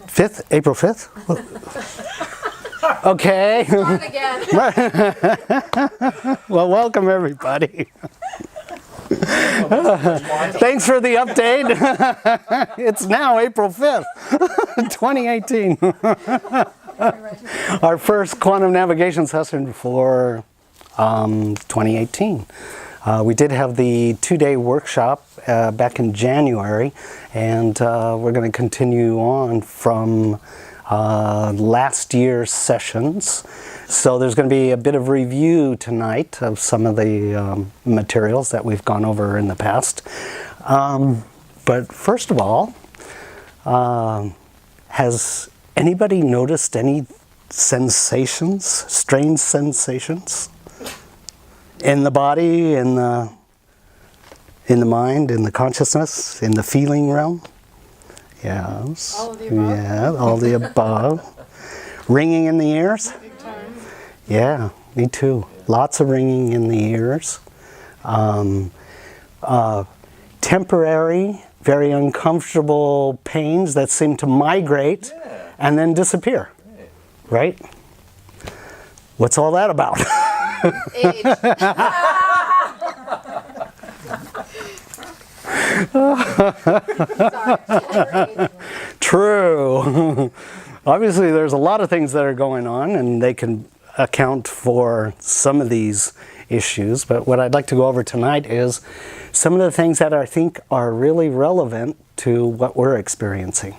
5th? April 5th? Okay. Start again. Well, welcome everybody. Thanks for the update. It's now April 5th, 2018. Our first quantum navigation session for 2018. We did have the 2-day workshop back in January, and we're going to continue on from last year's sessions. So there's going to be a bit of review tonight of some of the materials that we've gone over in the past. But first of all, has anybody noticed any sensations, strange sensations in the body, in the mind, in the consciousness, in the feeling realm? Yes. All of the above? Yeah, all the above. Ringing in the ears? Yeah, me too. Lots of ringing in the ears. Temporary, very uncomfortable pains that seem to migrate and then disappear. Right? What's all that about? Age. Sorry. True. Obviously, there's a lot of things that are going on, and they can account for some of these issues. But what I'd like to go over tonight is some of the things that I think are really relevant to what we're experiencing,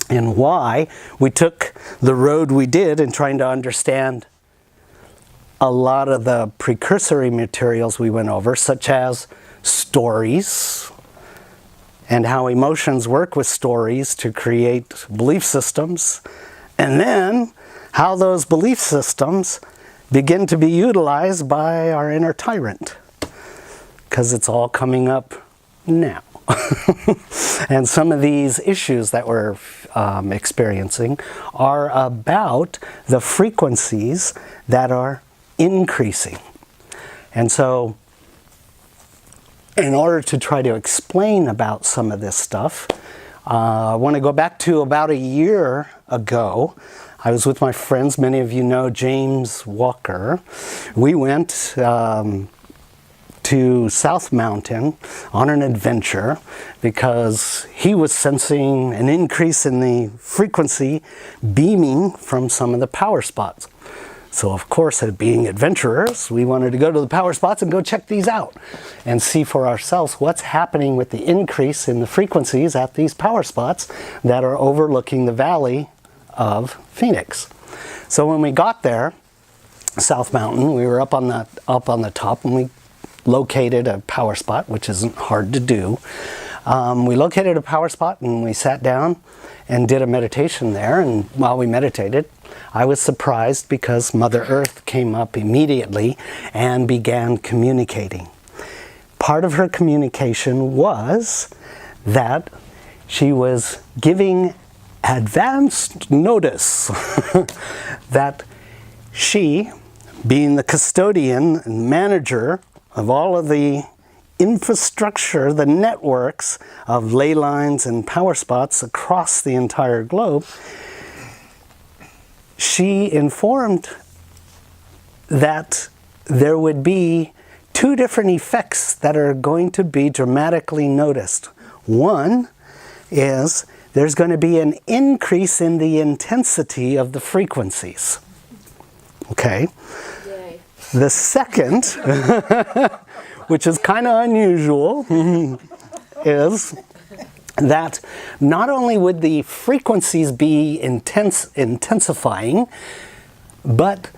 and why we took the road we did in trying to understand a lot of the precursory materials we went over, such as stories, and how emotions work with stories to create belief systems, and then how those belief systems begin to be utilized by our inner tyrant, because it's all coming up now. And some of these issues that we're experiencing are about the frequencies that are increasing. And so, in order to try to explain about some of this stuff, I want to go back to about a year ago. I was with my friends. Many of you know James Walker. We went to South Mountain on an adventure because he was sensing an increase in the frequency beaming from some of the power spots. So of course, as being adventurers, we wanted to go to the power spots and go check these out and see for ourselves what's happening with the increase in the frequencies at these power spots that are overlooking the valley of Phoenix. So when we got there, South Mountain, we were up on the top, and we located a power spot, which isn't hard to do. We located a power spot and we sat down and did a meditation there. And while we meditated, I was surprised because Mother Earth came up immediately and began communicating. Part of her communication was that she was giving advanced notice that she, being the custodian and manager of all of the infrastructure, the networks of ley lines and power spots across the entire globe, she informed that there would be 2 different effects that are going to be dramatically noticed. One is there's going to be an increase in the intensity of the frequencies. Okay? Yay. The second, which is kind of unusual, is that not only would the frequencies be intensifying, but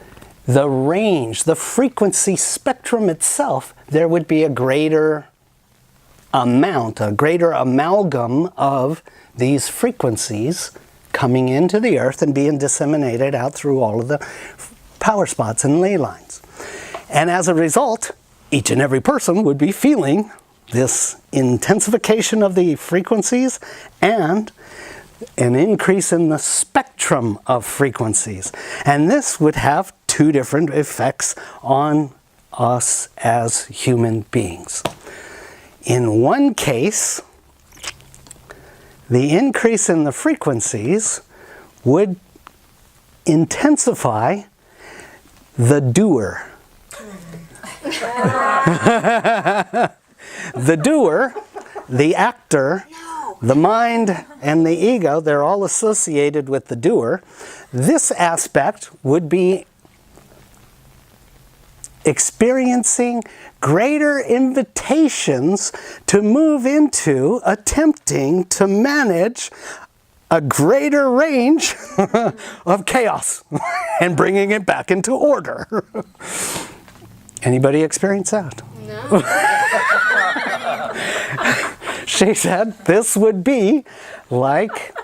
the range, the frequency spectrum itself, there would be a greater amount, a greater amalgam of these frequencies coming into the earth and being disseminated out through all of the power spots and ley lines. And as a result, each and every person would be feeling this intensification of the frequencies and an increase in the spectrum of frequencies. And this would have 2 different effects on us as human beings. In one case, the increase in the frequencies would intensify the doer. The doer, the actor, the mind, and the ego, they're all associated with the doer. This aspect would be experiencing greater invitations to move into attempting to manage a greater range of chaos and bringing it back into order. Anybody experience that? No. She said this would be like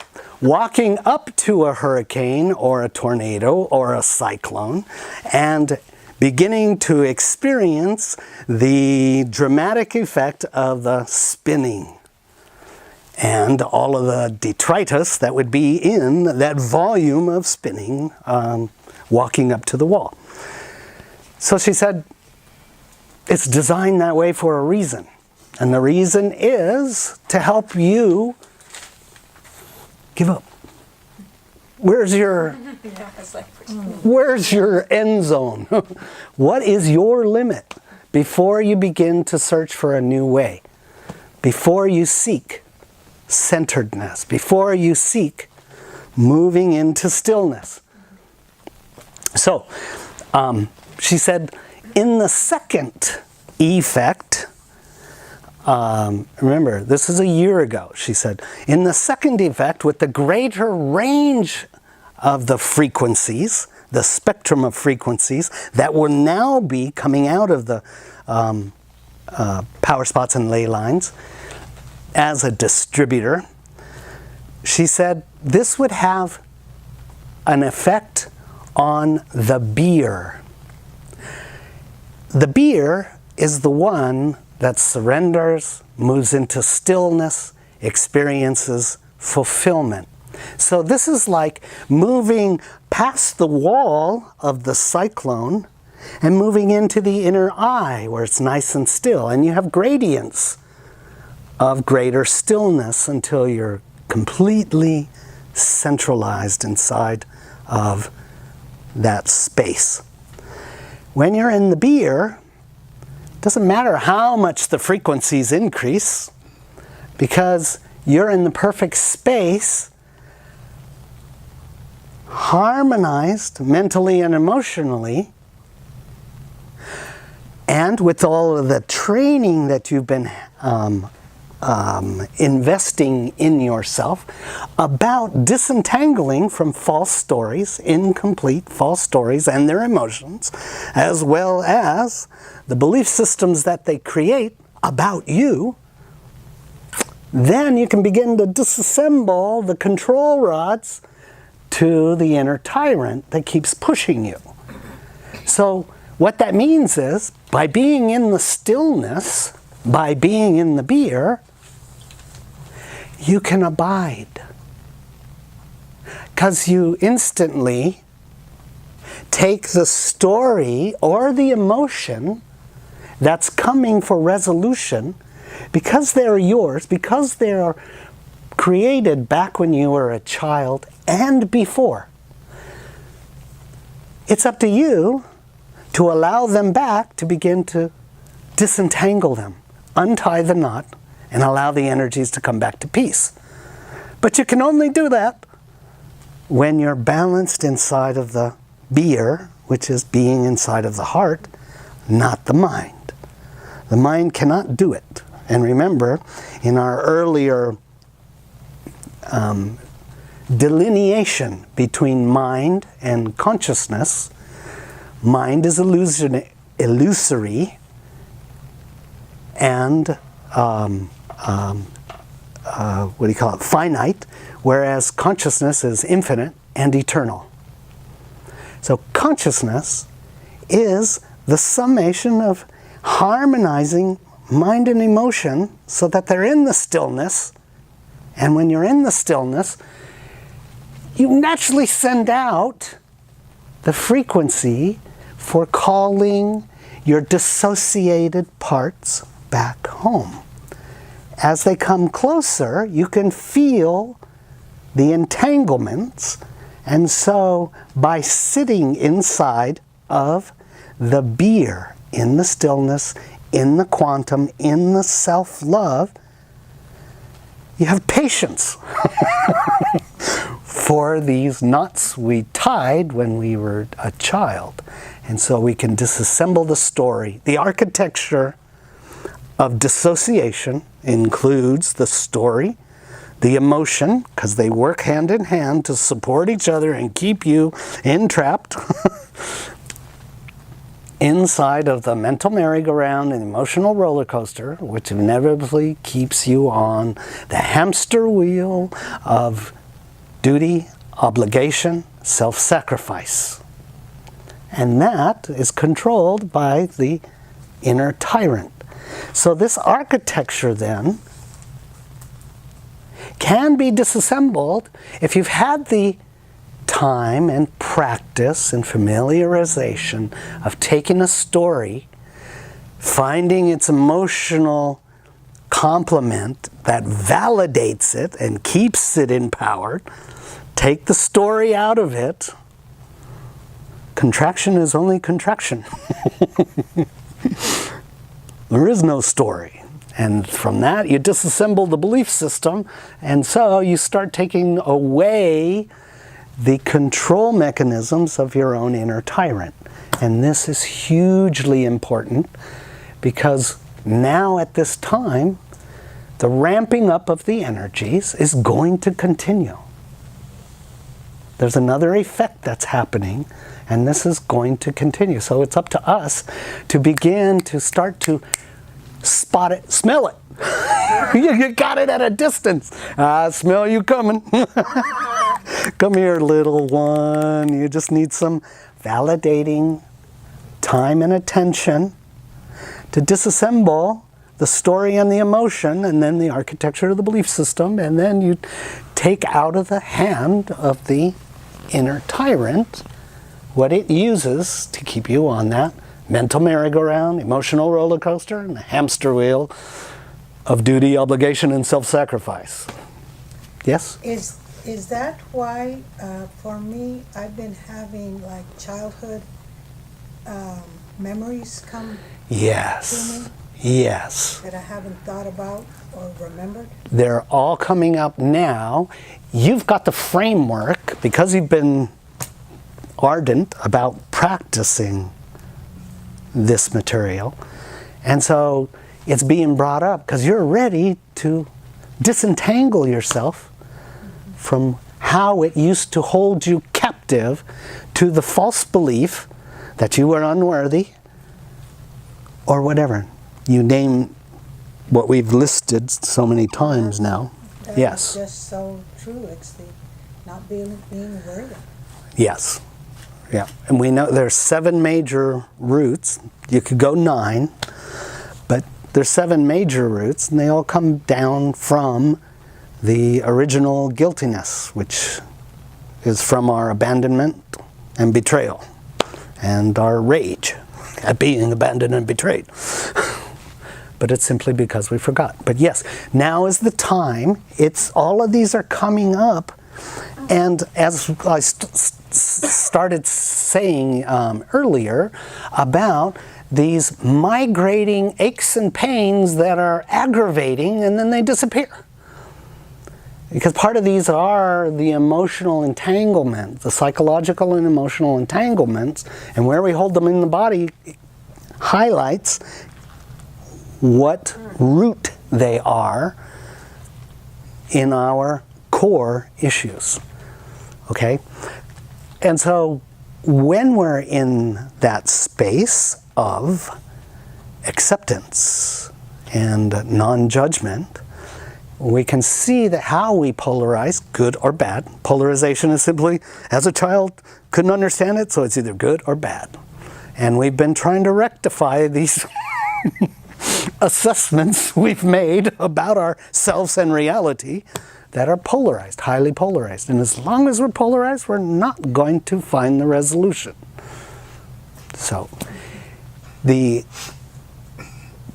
walking up to a hurricane or a tornado or a cyclone and beginning to experience the dramatic effect of the spinning and all of the detritus that would be in that volume of spinning walking up to the wall. So she said, it's designed that way for a reason. And the reason is to help you give up. Where's your end zone? What is your limit before you begin to search for a new way? Before you seek centeredness, before you seek moving into stillness. So, she said, in the second effect, remember, this is a year ago, she said, in the second effect, with the greater range of the frequencies, the spectrum of frequencies that will now be coming out of the power spots and ley lines as a distributor, she said this would have an effect on the beer. The beer is the one that surrenders, moves into stillness, experiences fulfillment. So this is like moving past the wall of the cyclone and moving into the inner eye where it's nice and still. And you have gradients of greater stillness until you're completely centralized inside of that space. When you're in the beer, it doesn't matter how much the frequencies increase, because you're in the perfect space, harmonized mentally and emotionally, and with all of the training that you've been investing in yourself about disentangling from false stories, incomplete false stories and their emotions, as well as the belief systems that they create about you, then you can begin to disassemble the control rods to the inner tyrant that keeps pushing you. So what that means is, by being in the stillness, by being in the beer, you can abide. Because you instantly take the story or the emotion that's coming for resolution, because they're yours, because they're created back when you were a child and before. It's up to you to allow them back to begin to disentangle them, untie the knot, and allow the energies to come back to peace. But you can only do that when you're balanced inside of the beer, which is being inside of the heart, not the mind. The mind cannot do it. And remember, in our earlier delineation between mind and consciousness, mind is illusory and finite, whereas consciousness is infinite and eternal. So consciousness is the summation of harmonizing mind and emotion so that they're in the stillness. And when you're in the stillness, you naturally send out the frequency for calling your dissociated parts back home. as they come closer, you can feel the entanglements. And so by sitting inside of the beer, in the stillness, in the quantum, in the self-love, you have patience for these knots we tied when we were a child. And so we can disassemble the story. The architecture of dissociation includes the story, the emotion, because they work hand in hand to support each other and keep you entrapped inside of the mental merry-go-round and emotional roller coaster, which inevitably keeps you on the hamster wheel of duty, obligation, self-sacrifice. And that is controlled by the inner tyrant. So this architecture then can be disassembled if you've had the time and practice and familiarization of taking a story, finding its emotional complement that validates it and keeps it empowered. Take the story out of it. Contraction is only contraction. There is no story. And from that, you disassemble the belief system, and so you start taking away the control mechanisms of your own inner tyrant. And this is hugely important because now at this time, the ramping up of the energies is going to continue. There's another effect that's happening, and this is going to continue. So it's up to us to begin to start to spot it, smell it. You got it at a distance. I smell you coming. Come here, little one. You just need some validating time and attention to disassemble the story and the emotion, and then the architecture of the belief system, and then you take out of the hand of the inner tyrant what it uses to keep you on that mental merry-go-round, emotional roller coaster, and the hamster wheel of duty, obligation, and self-sacrifice. Yes? Is that why, for me, I've been having like childhood memories come to Yes. me Yes. that I haven't thought about or remembered? They're all coming up now. You've got the framework, because you've been ardent about practicing this material. And so it's being brought up because you're ready to disentangle yourself from how it used to hold you captive to the false belief that you were unworthy or whatever. You name what we've listed so many times now. That Yes. is just so true. It's the not being worthy. Yes. Yeah. And we know there's 7 major roots. You could go 9, but there's 7 major roots, and they all come down from the original guiltiness, which is from our abandonment and betrayal, and our rage at being abandoned and betrayed. But it's simply because we forgot. But yes, now is the time. It's all of these are coming up, and as I started saying earlier about these migrating aches and pains that are aggravating and then they disappear. Because part of these are the emotional entanglement, the psychological and emotional entanglements, and where we hold them in the body highlights what root they are in our core issues. Okay? And so when we're in that space of acceptance and non-judgment, we can see that how we polarize, good or bad. Polarization is simply, as a child, couldn't understand it, so it's either good or bad. And we've been trying to rectify these assessments we've made about ourselves and reality that are polarized, highly polarized. And as long as we're polarized, we're not going to find the resolution. So, the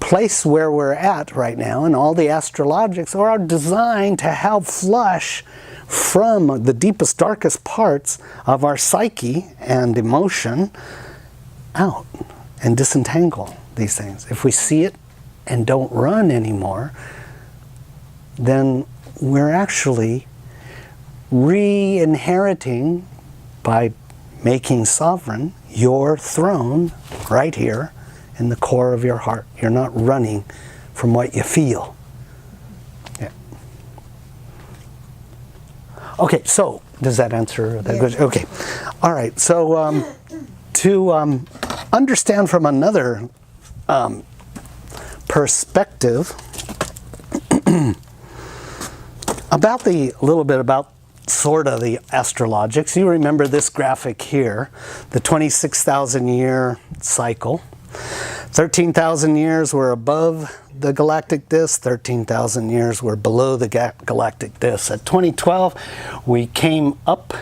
place where we're at right now, and all the astrologics are designed to help flush from the deepest, darkest parts of our psyche and emotion out and disentangle these things. If we see it and don't run anymore, then we're actually re-inheriting, by making sovereign, your throne right here in the core of your heart. You're not running from what you feel. Yeah. Okay, so does that answer that question? Okay. All right, so to understand from another perspective about a little bit about sort of the astrologics. You remember this graphic here, the 26,000 year cycle. 13,000 years were above the galactic disk, 13,000 years were below the galactic disk. At 2012, we came up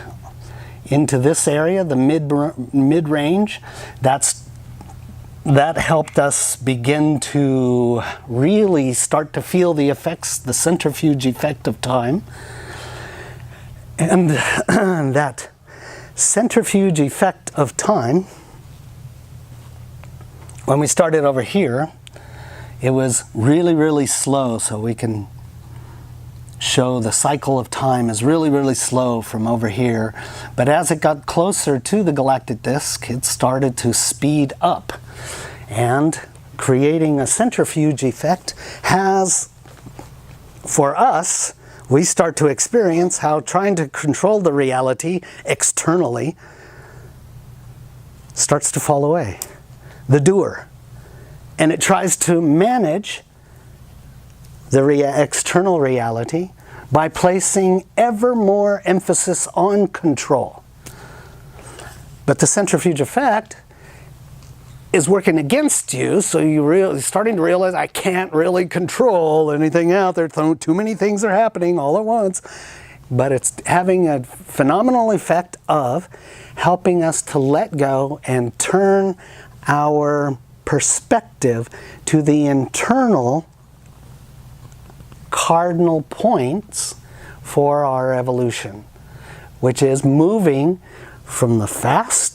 into this area, the mid-range. That helped us begin to really start to feel the effects, the centrifuge effect of time. And that centrifuge effect of time, when we started over here, it was really, really slow. So we can show the cycle of time is really, really slow from over here. But as it got closer to the galactic disk, it started to speed up. And creating a centrifuge effect has, for us, we start to experience how trying to control the reality externally starts to fall away. The doer. And it tries to manage the external reality by placing ever more emphasis on control. But the centrifuge effect is working against you, so you're starting to realize, I can't really control anything out there. Too many things are happening all at once. But it's having a phenomenal effect of helping us to let go and turn our perspective to the internal cardinal points for our evolution, which is moving from the fast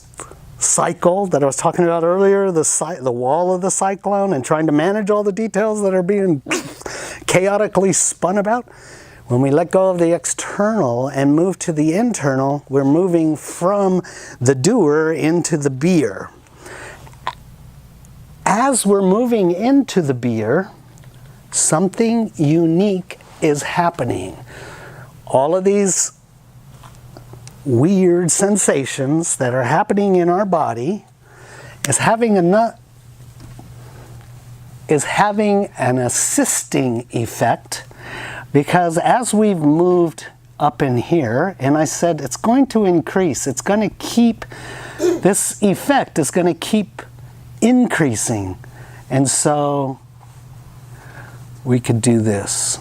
cycle that I was talking about earlier, the wall of the cyclone, and trying to manage all the details that are being chaotically spun about. When we let go of the external and move to the internal, we're moving from the doer into the beer. As we're moving into the beer, something unique is happening. All of these weird sensations that are happening in our body is having an assisting effect, because as we've moved up in here, and I said it's going to increase, it's going to keep, this effect is going to keep increasing. And so we could do this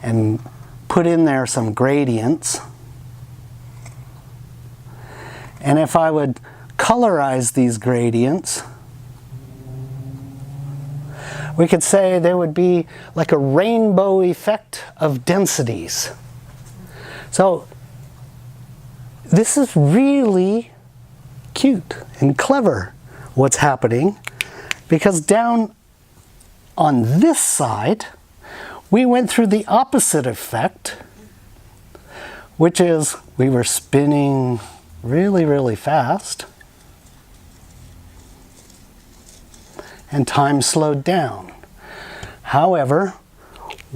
and put in there some gradients. And if I would colorize these gradients, we could say there would be like a rainbow effect of densities. So this is really cute and clever what's happening, because down on this side, we went through the opposite effect, which is we were spinning really, really fast, and time slowed down. However,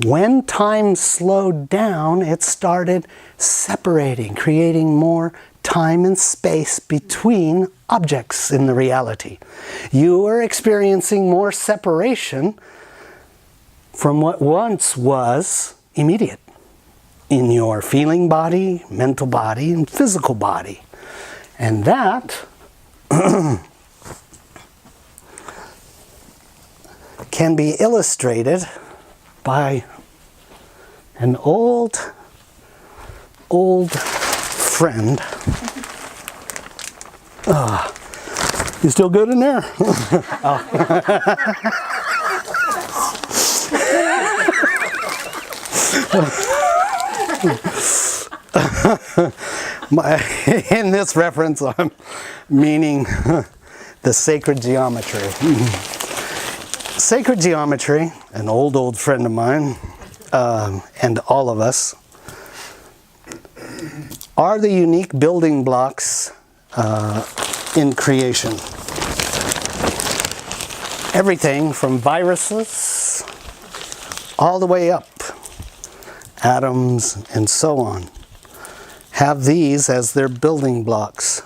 when time slowed down, it started separating, creating more time and space between objects in the reality. You were experiencing more separation from what once was immediate in your feeling body, mental body, and physical body. And that can be illustrated by an old friend. You still good in there? In this reference, I'm meaning the sacred geometry. Sacred geometry, an old friend of mine, and all of us, are the unique building blocks in creation. Everything from viruses all the way up, atoms and so on, have these as their building blocks.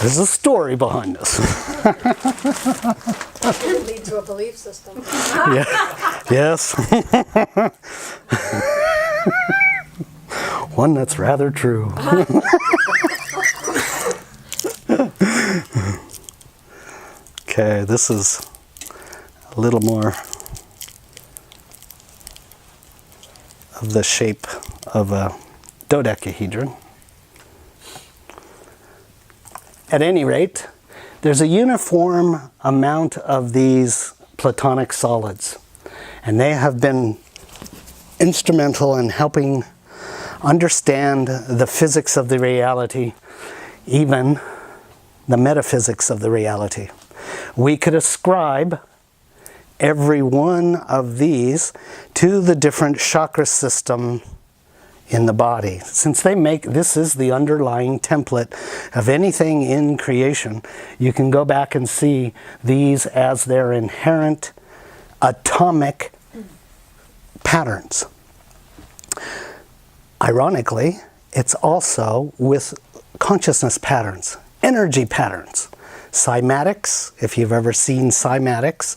There's a story behind this. Lead to a belief system. Yeah. Yes. One that's rather true. Okay, this is a little more of the shape of a dodecahedron. At any rate, there's a uniform amount of these platonic solids, and they have been instrumental in helping understand the physics of the reality, even the metaphysics of the reality. We could ascribe every one of these to the different chakra system in the body. Since they make, this is the underlying template of anything in creation, you can go back and see these as their inherent atomic patterns. Ironically, it's also with consciousness patterns, energy patterns. Cymatics, if you've ever seen cymatics,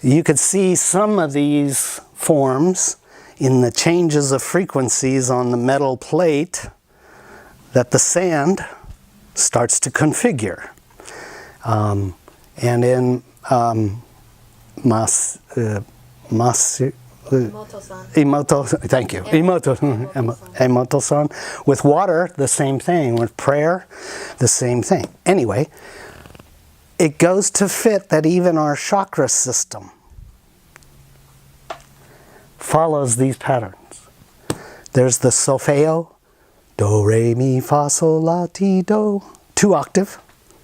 you could see some of these forms in the changes of frequencies on the metal plate that the sand starts to configure. And in Emoto-san. With water, the same thing. With prayer, the same thing. Anyway, it goes to fit that even our chakra system follows these patterns. There's the solfeo, do, re, mi, fa, sol, la, ti, do, 2 octave,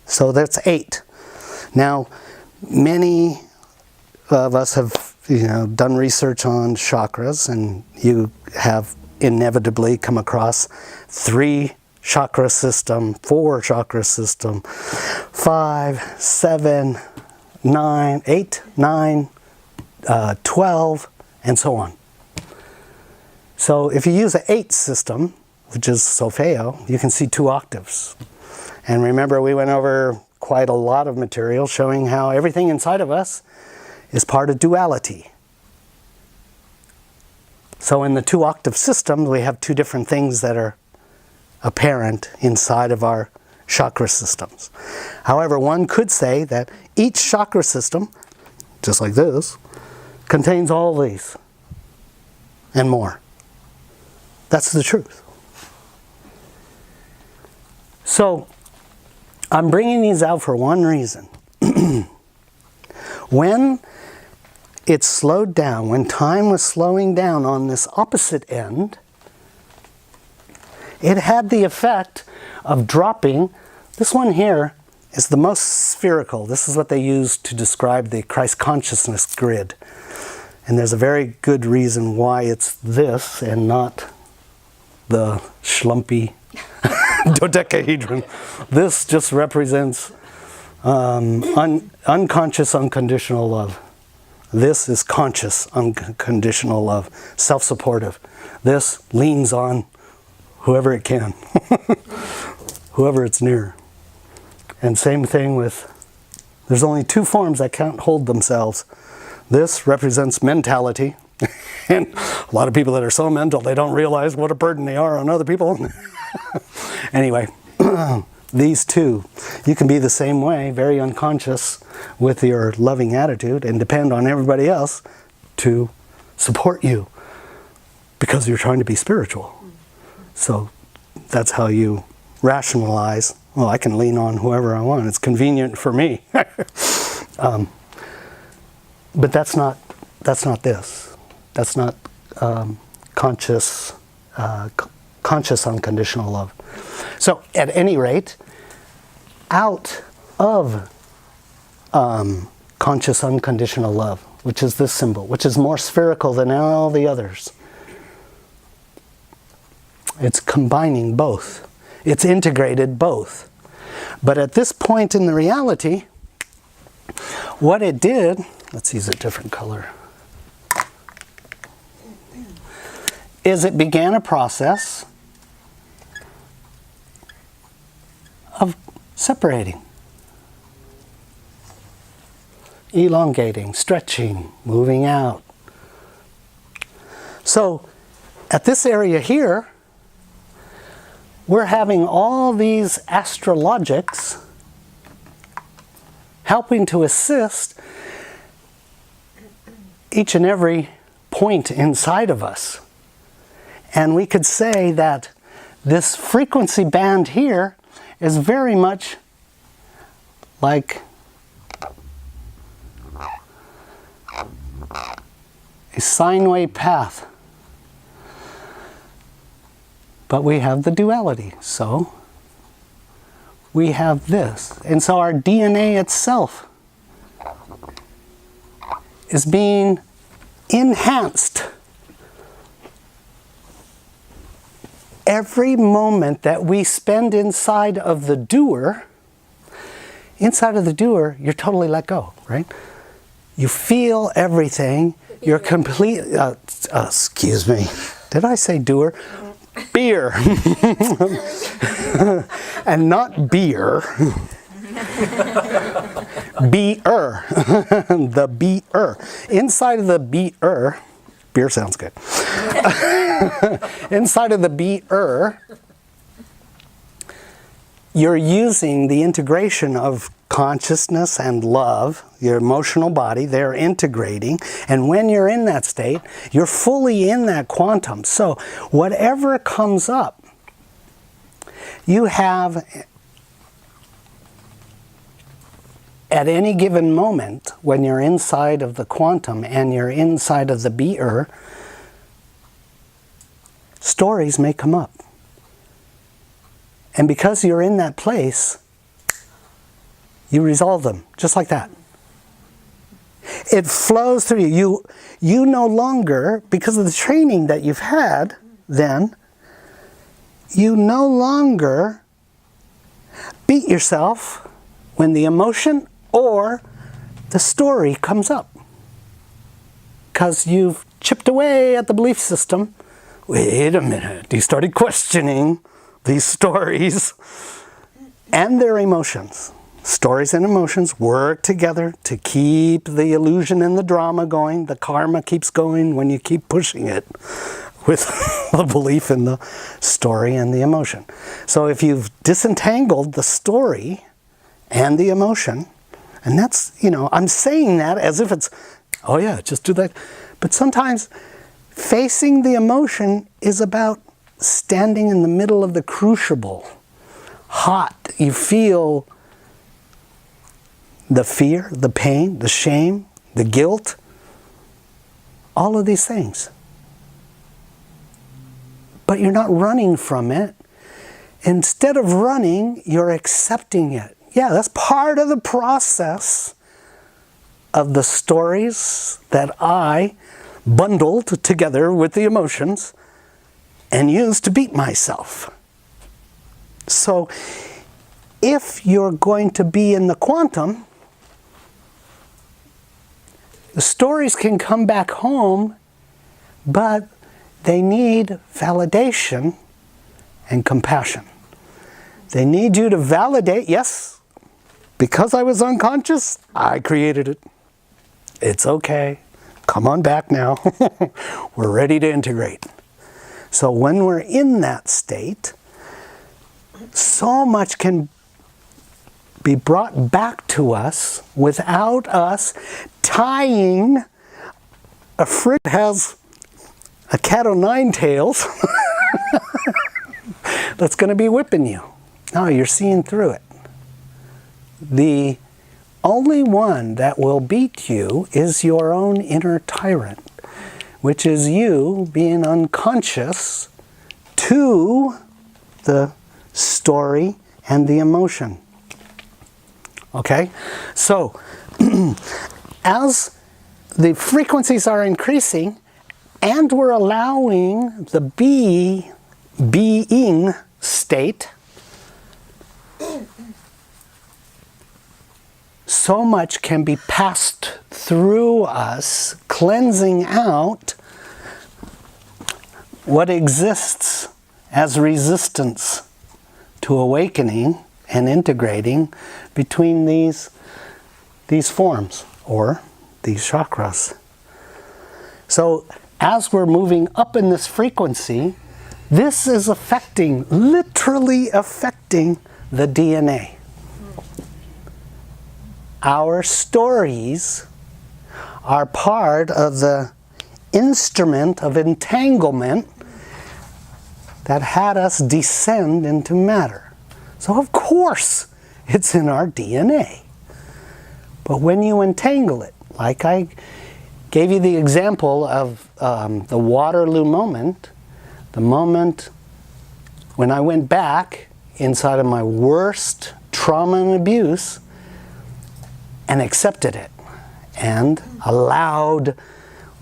so that's 8. Now, many of us have done research on chakras, and you have inevitably come across 3 chakra system, 4 chakra system, 5, 7, 9, 8, 9, 12, and so on. So if you use an 8 system, which is solfeo, you can see 2 octaves. And remember, we went over quite a lot of material showing how everything inside of us is part of duality. So in the 2 octave system, we have 2 different things that are apparent inside of our chakra systems. However, one could say that each chakra system, just like this, contains all these and more. That's the truth. So, I'm bringing these out for one reason. When it slowed down, when time was slowing down on this opposite end, it had the effect of dropping. This one here is the most spherical. This is what they use to describe the Christ consciousness grid. And there's a very good reason why it's this and not the schlumpy dodecahedron. This just represents unconscious unconditional love. This is conscious unconditional love, self-supportive. This leans on whoever it can, whoever it's near. And same thing with, there's only 2 forms that can't hold themselves. This represents mentality. And a lot of people that are so mental, they don't realize what a burden they are on other people. Anyway, these 2, you can be the same way, very unconscious with your loving attitude and depend on everybody else to support you. because you're trying to be spiritual. So that's how you rationalize, well, I can lean on whoever I want. It's convenient for me. But that's not this. That's not conscious unconditional love. So at any rate, out of conscious unconditional love, which is this symbol, which is more spherical than all the others, it's combining both. It's integrated both. But at this point in the reality, what it did, let's use a different color, is it began a process of separating, elongating, stretching, moving out. So at this area here, we're having all these astrologics helping to assist each and every point inside of us. And we could say that this frequency band here is very much like a sine wave path. But we have the duality, so we have this. And so our DNA itself is being enhanced every moment that we spend inside of the doer. Inside of the doer, you're totally let go, right? You feel everything. You're complete. Excuse me. Did I say doer? Beer. And not beer. Beer. The beer. Inside of the beer, beer sounds good. Inside of the beer, you're using the integration of consciousness and love, your emotional body, they're integrating. And when you're in that state, you're fully in that quantum. So whatever comes up, you have at any given moment when you're inside of the quantum and you're inside of the beer, stories may come up. And because you're in that place, you resolve them, just like that. It flows through you. You no longer, because of the training that you've had then, you no longer beat yourself when the emotion or the story comes up. Because you've chipped away at the belief system. Wait a minute, you started questioning these stories and their emotions. Stories and emotions work together to keep the illusion and the drama going. The karma keeps going when you keep pushing it with the belief in the story and the emotion. So if you've disentangled the story and the emotion, and that's, I'm saying that as if it's, oh yeah, just do that. But sometimes facing the emotion is about standing in the middle of the crucible. Hot, you feel the fear, the pain, the shame, the guilt, all of these things. But you're not running from it. Instead of running, you're accepting it. Yeah, that's part of the process of the stories that I bundled together with the emotions and used to beat myself. So if you're going to be in the quantum, the stories can come back home, but they need validation and compassion. They need you to validate, yes, because I was unconscious, I created it. It's okay. Come on back now. We're ready to integrate. So when we're in that state, so much can be brought back to us without us tying a fridge has a cat o' nine tails that's going to be whipping you. No, you're seeing through it. The only one that will beat you is your own inner tyrant, which is you being unconscious to the story and the emotion. Okay? So, as the frequencies are increasing and we're allowing the being state, so much can be passed through us, cleansing out what exists as resistance to awakening and integrating between these forms or these chakras. So as we're moving up in this frequency, this is literally affecting the DNA. Our stories are part of the instrument of entanglement that had us descend into matter. So of course it's in our DNA. But when you entangle it, like I gave you the example of the Waterloo moment, the moment when I went back inside of my worst trauma and abuse and accepted it and allowed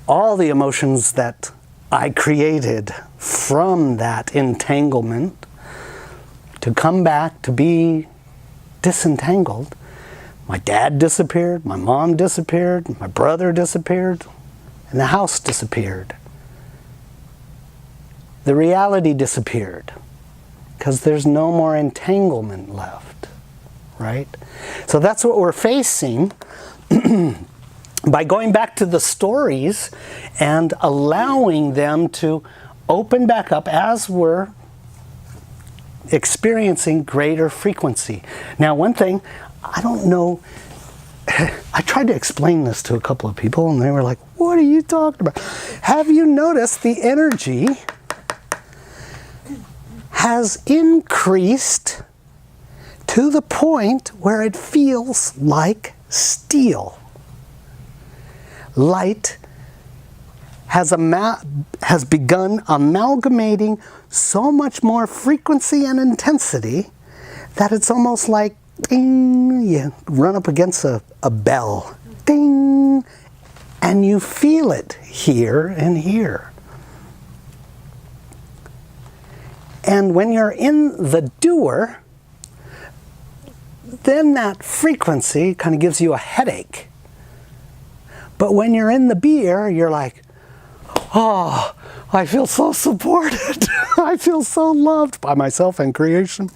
all the emotions that I created from that entanglement to come back to be disentangled. My dad disappeared, my mom disappeared, my brother disappeared, and the house disappeared. The reality disappeared because there's no more entanglement left, right? So that's what we're facing by going back to the stories and allowing them to open back up as we're experiencing greater frequency. Now, one thing, I don't know, I tried to explain this to a couple of people and they were like, what are you talking about? Have you noticed the energy has increased to the point where it feels like steel? Light has begun amalgamating so much more frequency and intensity that it's almost like ding, you run up against a bell, ding, and you feel it here and here. And when you're in the doer, then that frequency kind of gives you a headache. But when you're in the beer, you're like, oh, I feel so supported. I feel so loved by myself and creation.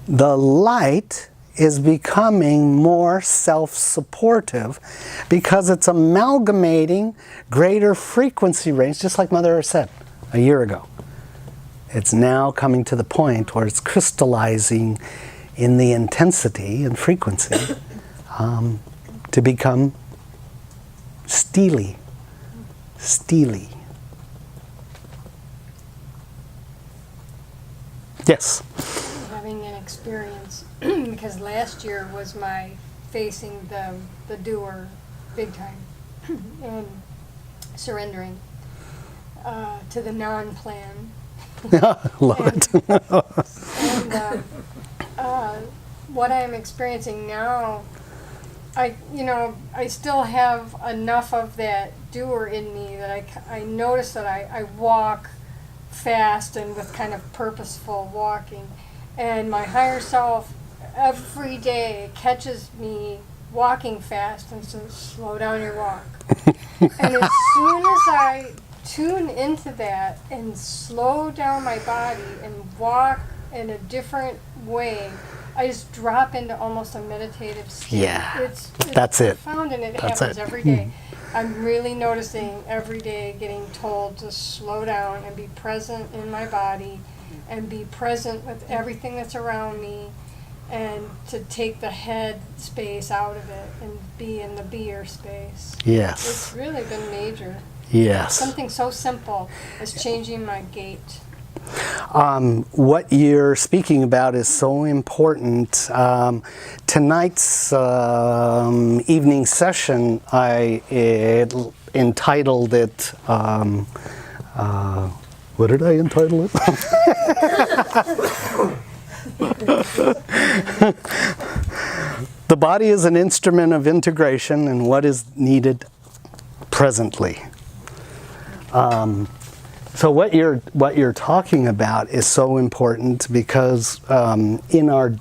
The light is becoming more self-supportive because it's amalgamating greater frequency range, just like Mother Earth said a year ago. It's now coming to the point where it's crystallizing in the intensity and frequency to become steely. Yes? Having an experience, because last year was my facing the doer big time and surrendering to the non-plan. Love it. And what I'm experiencing now, I still have enough of that doer in me that I notice that I walk fast and with kind of purposeful walking. And my higher self every day catches me walking fast and says, slow down your walk. And as soon as I tune into that and slow down my body and walk in a different way, I just drop into almost a meditative state. Yeah, that's it. Profound, and it That's happens it. every day. I'm really noticing every day getting told to slow down and be present in my body and be present with everything that's around me and to take the head space out of it and be in the beer space. Yes. It's really been major. Yes. Something so simple as changing my gait. What you're speaking about is so important. Tonight's evening session, I entitled it, what did I entitle it? The body is an instrument of integration and what is needed presently. So what you're talking about is so important because in our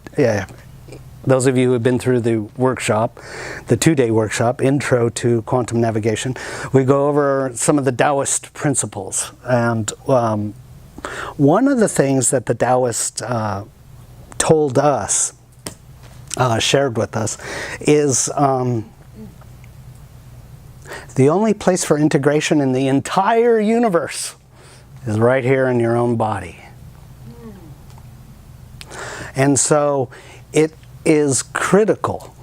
those of you who have been through the workshop, the 2-day workshop, Intro to Quantum Navigation, we go over some of the Taoist principles. And one of the things that the Taoist told us, shared with us, is the only place for integration in the entire universe is right here in your own body. And so it is critical,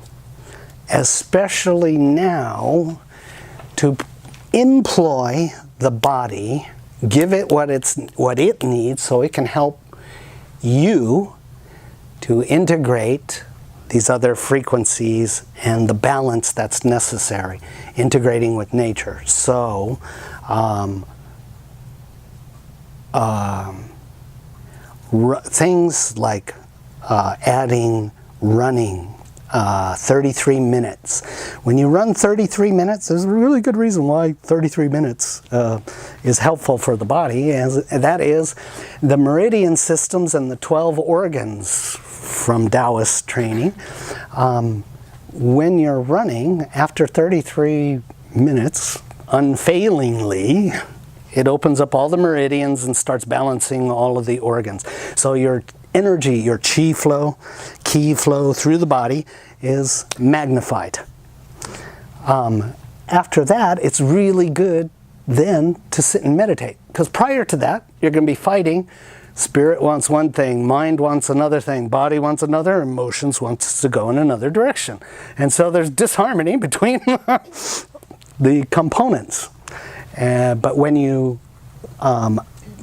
especially now, to employ the body, give it what it needs so it can help you to integrate these other frequencies and the balance that's necessary, integrating with nature. So, things like adding running 33 minutes. When you run 33 minutes, there's a really good reason why 33 minutes is helpful for the body, and that is the meridian systems and the 12 organs from Taoist training. When you're running, after 33 minutes, unfailingly, it opens up all the meridians and starts balancing all of the organs. So your energy, your chi flow, ki flow through the body is magnified. After that, it's really good then to sit and meditate. Because prior to that, you're going to be fighting. Spirit wants one thing, mind wants another thing, body wants another, emotions wants to go in another direction. And so there's disharmony between the components. But when you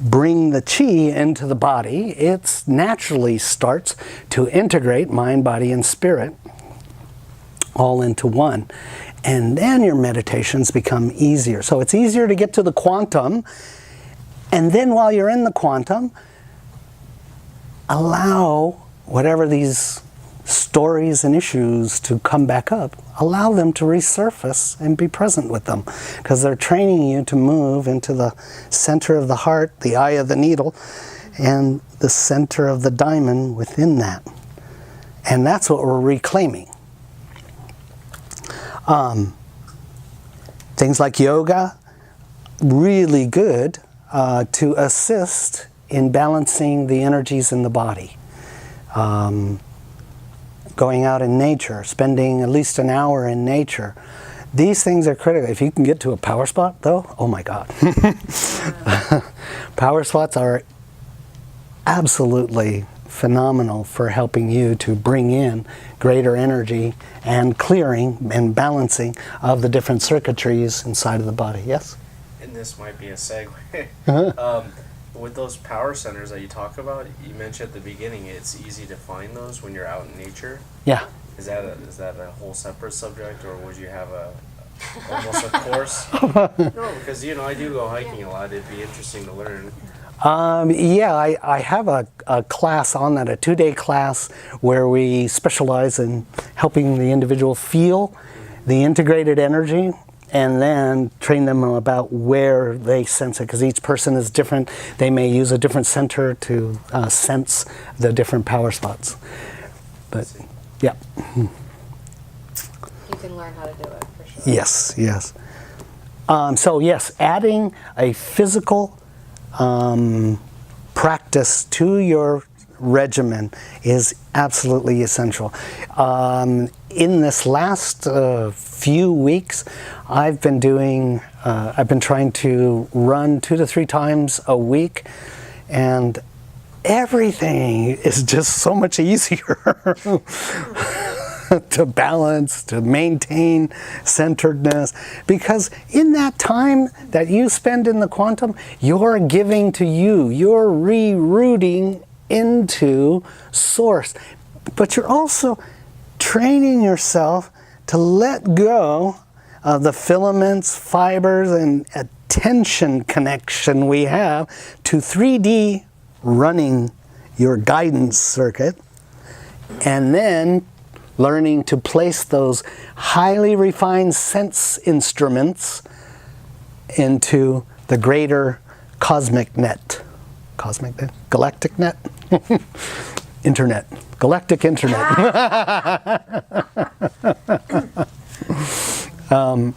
bring the chi into the body, it naturally starts to integrate mind, body, and spirit all into one. And then your meditations become easier. So it's easier to get to the quantum, and then while you're in the quantum, allow whatever these stories and issues to come back up, allow them to resurface and be present with them, because they're training you to move into the center of the heart, the eye of the needle, and the center of the diamond within that. And that's what we're reclaiming. Things like yoga, really good to assist in balancing the energies in the body. Going out in nature, spending at least an hour in nature. These things are critical. If you can get to a power spot, though, oh my God. Power spots are absolutely phenomenal for helping you to bring in greater energy and clearing and balancing of the different circuitries inside of the body. Yes? And this might be a segue. With those power centers that you talk about, you mentioned at the beginning it's easy to find those when you're out in nature. Yeah. Is that a whole separate subject, or would you have almost a course? No, because I do go hiking a lot. It'd be interesting to learn. Yeah, I have a class on that, a 2-day class where we specialize in helping the individual feel the integrated energy, and then train them about where they sense it, because each person is different. They may use a different center to sense the different power spots. But, yeah. You can learn how to do it, for sure. Yes, yes. So yes, adding a physical practice to your regimen is absolutely essential. In this last few weeks, I've been trying to run 2 to 3 times a week, and everything is just so much easier. to balance, to maintain centeredness. Because in that time that you spend in the quantum, you're giving to you, you're rerouting into source. But you're also training yourself to let go of the filaments, fibers, and attention connection we have to 3D running your guidance circuit, and then learning to place those highly refined sense instruments into the greater cosmic net. Cosmic net? Galactic net? Internet. Galactic internet. Over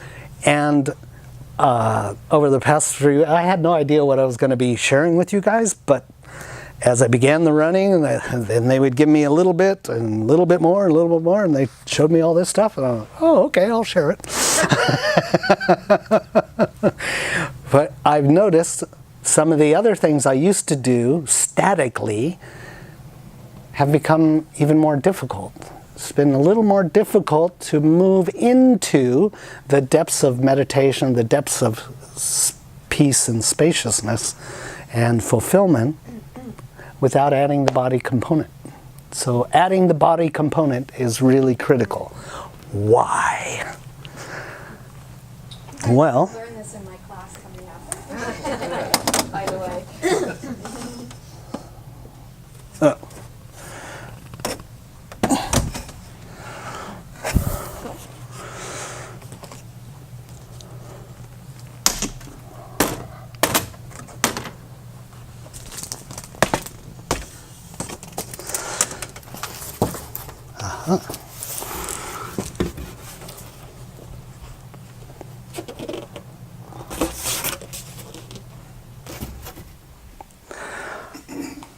the past few, I had no idea what I was going to be sharing with you guys, but as I began the running, and then they would give me a little bit, and a little bit more, and a little bit more, and they showed me all this stuff, and I went, oh, okay, I'll share it. But I've noticed some of the other things I used to do statically have become even more difficult. It's been a little more difficult to move into the depths of meditation, the depths of peace and spaciousness and fulfillment without adding the body component. So adding the body component is really critical. Why? Well, I learned this in my class coming up. By the way.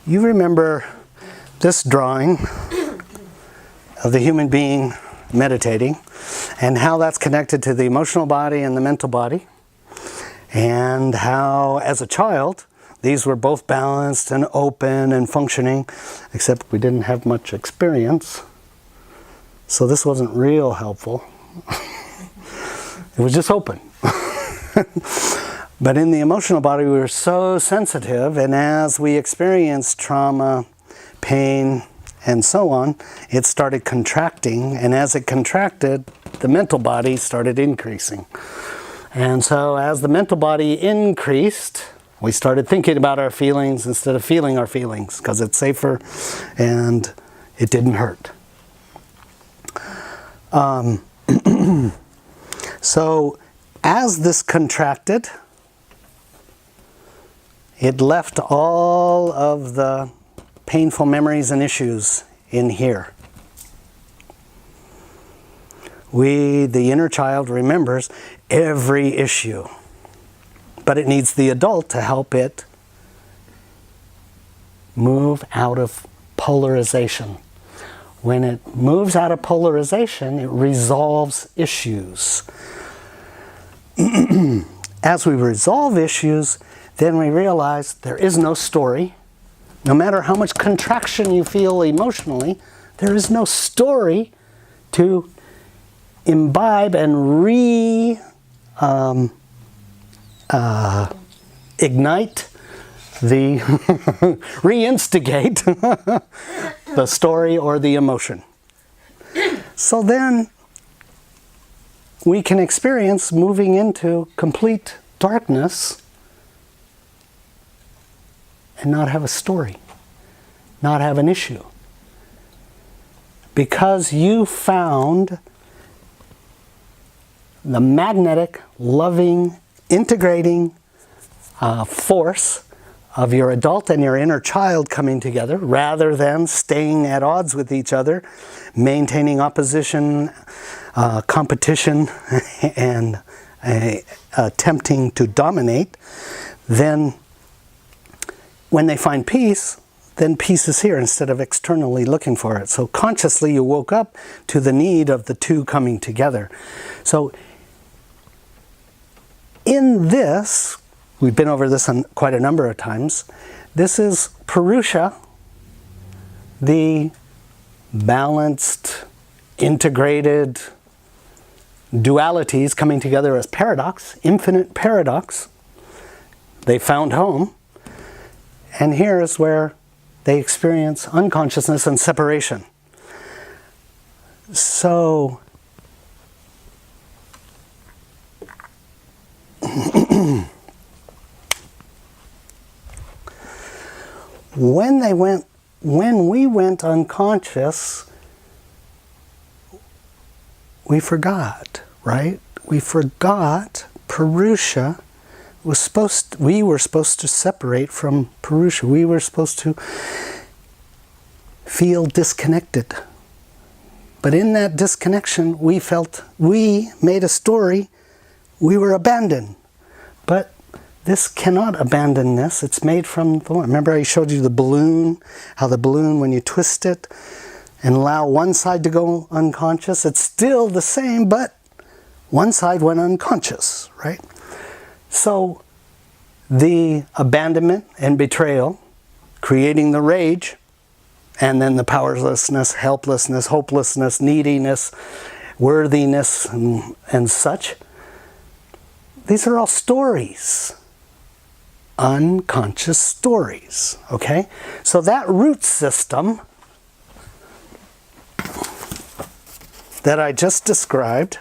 You remember this drawing of the human being meditating and how that's connected to the emotional body and the mental body, and how as a child these were both balanced and open and functioning, except we didn't have much experience, so this wasn't real helpful. It was just open. But in the emotional body, we were so sensitive, and as we experienced trauma, pain, and so on, it started contracting, and as it contracted, the mental body started increasing. And so as the mental body increased, we started thinking about our feelings instead of feeling our feelings, because it's safer and it didn't hurt. So as this contracted, it left all of the painful memories and issues in here. The inner child remembers every issue, but it needs the adult to help it move out of polarization. When it moves out of polarization, it resolves issues. As we resolve issues, then we realize there is no story. No matter how much contraction you feel emotionally, there is no story to imbibe and ignite the reinstigate the story or the emotion. So then we can experience moving into complete darkness and not have a story, not have an issue. Because you found the magnetic, loving, integrating force of your adult and your inner child coming together, rather than staying at odds with each other, maintaining opposition, competition, and attempting to dominate, then when they find peace, then peace is here instead of externally looking for it. So consciously you woke up to the need of the two coming together. So in this, we've been over this quite a number of times, this is Purusha, the balanced, integrated dualities coming together as paradox, infinite paradox. They found home. And here is where they experience unconsciousness and separation. So, when we went unconscious, we forgot, right? We forgot Purusha we were supposed to separate from Purusha. We were supposed to feel disconnected. But in that disconnection, we made a story, we were abandoned. But this cannot abandon this. It's made from the one. Remember I showed you the balloon, how the balloon, when you twist it and allow one side to go unconscious, it's still the same, but one side went unconscious, right? So the abandonment and betrayal, creating the rage, and then the powerlessness, helplessness, hopelessness, neediness, worthiness, and such. These are all stories. Unconscious stories, okay? So that root system that I just described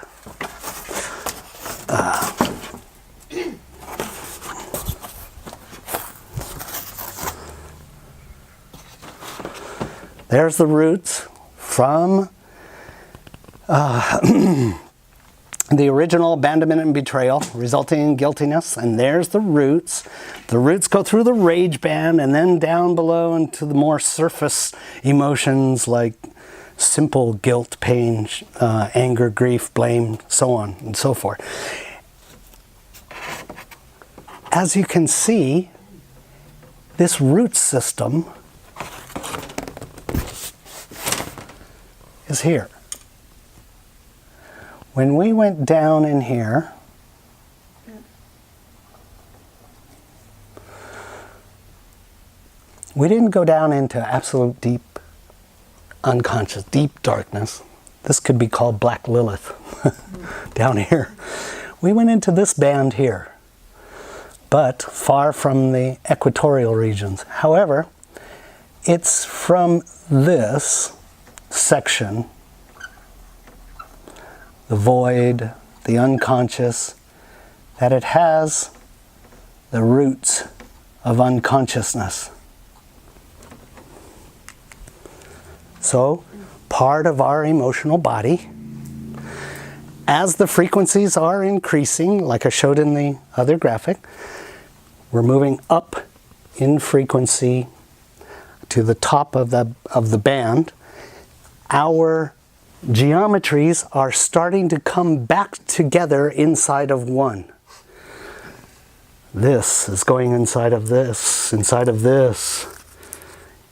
there's the roots from the original abandonment and betrayal, resulting in guiltiness, and there's the roots. The roots go through the rage band and then down below into the more surface emotions like simple guilt, pain, anger, grief, blame, so on and so forth. As you can see, this root system is here. When we went down in here, we didn't go down into absolute deep unconscious, deep darkness. This could be called Black Lilith down here. We went into this band here, but far from the equatorial regions. However, it's from this section, the void, the unconscious, that it has the roots of unconsciousness. So, part of our emotional body, as the frequencies are increasing, like I showed in the other graphic, we're moving up in frequency to the top of the band. Our geometries are starting to come back together inside of one. This is going inside of this, inside of this,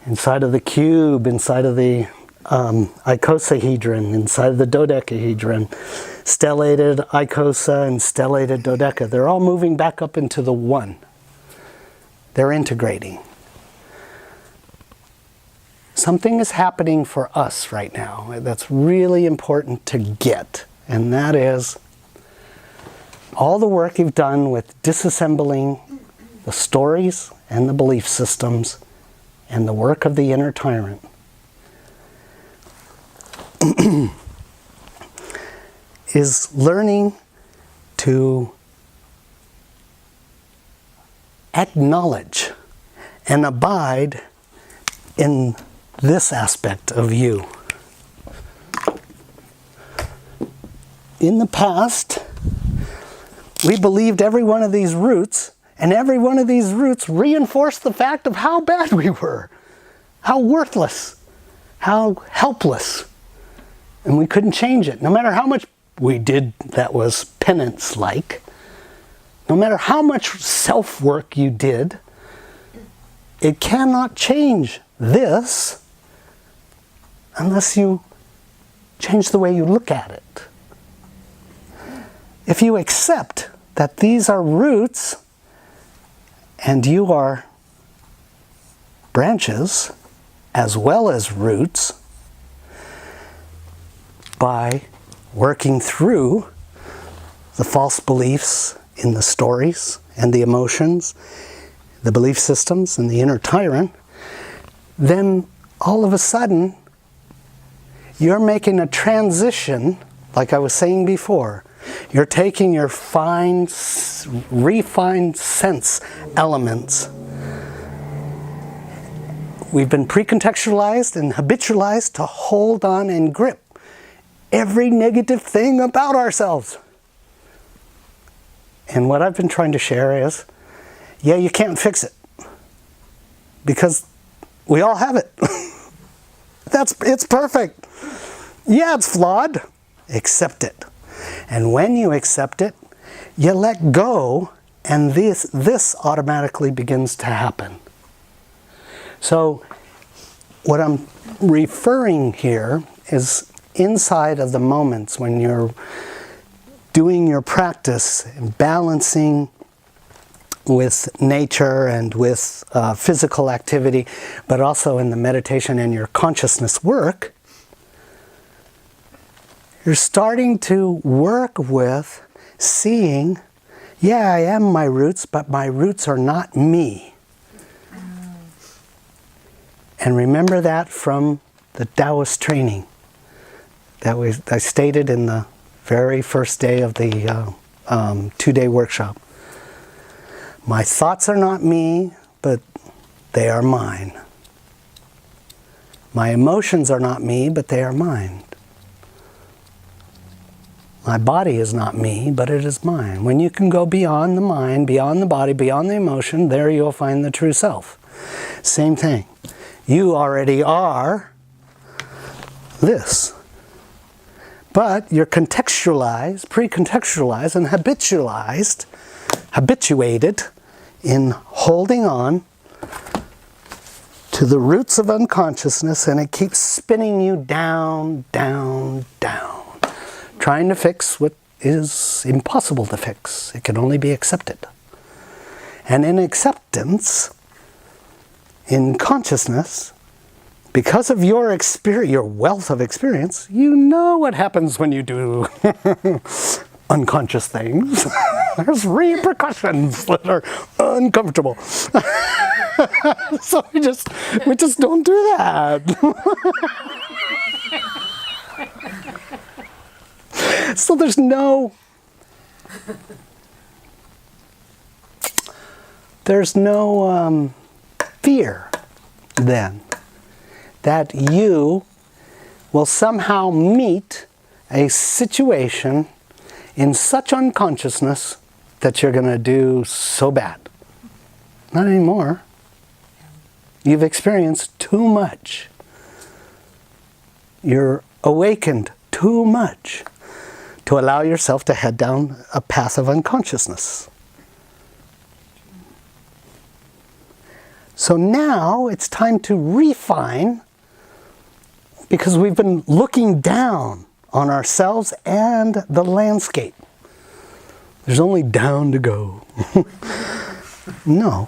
inside of the cube, inside of the icosahedron, inside of the dodecahedron, stellated icosa and stellated dodeca. They're all moving back up into the one. They're integrating. Something is happening for us right now that's really important to get, and that is all the work you've done with disassembling the stories and the belief systems and the work of the inner tyrant is learning to acknowledge and abide in this aspect of you. In the past, we believed every one of these roots, and every one of these roots reinforced the fact of how bad we were, how worthless, how helpless, and we couldn't change it. No matter how much we did that was penance-like, no matter how much self-work you did, it cannot change this unless you change the way you look at it. If you accept that these are roots and you are branches as well as roots, by working through the false beliefs in the stories and the emotions, the belief systems and the inner tyrant, then all of a sudden you're making a transition, like I was saying before. You're taking your refined sense elements. We've been pre-contextualized and habitualized to hold on and grip every negative thing about ourselves. And what I've been trying to share is, yeah, you can't fix it. Because we all have it. It's perfect. Yeah, it's flawed. Accept it. And when you accept it, you let go, and this automatically begins to happen. So what I'm referring here is inside of the moments when you're doing your practice and balancing with nature and with physical activity, but also in the meditation and your consciousness work, you're starting to work with seeing, yeah, I am my roots, but my roots are not me. And remember that from the Taoist training that I stated in the very first day of the 2-day workshop. My thoughts are not me, but they are mine. My emotions are not me, but they are mine. My body is not me, but it is mine. When you can go beyond the mind, beyond the body, beyond the emotion, there you'll find the true self. Same thing. You already are this. But you're contextualized, pre-contextualized, and habituated in holding on to the roots of unconsciousness, and it keeps spinning you down, down, down, trying to fix what is impossible to fix. It can only be accepted. And in acceptance, in consciousness, because of your experience, your wealth of experience, you know what happens when you do unconscious things. There's repercussions that are uncomfortable. So we just don't do that. So there's no fear then that you will somehow meet a situation in such unconsciousness that you're going to do so bad. Not anymore. You've experienced too much. You're awakened too much to allow yourself to head down a path of unconsciousness. So now it's time to refine, because we've been looking down on ourselves and the landscape. There's only down to go. No.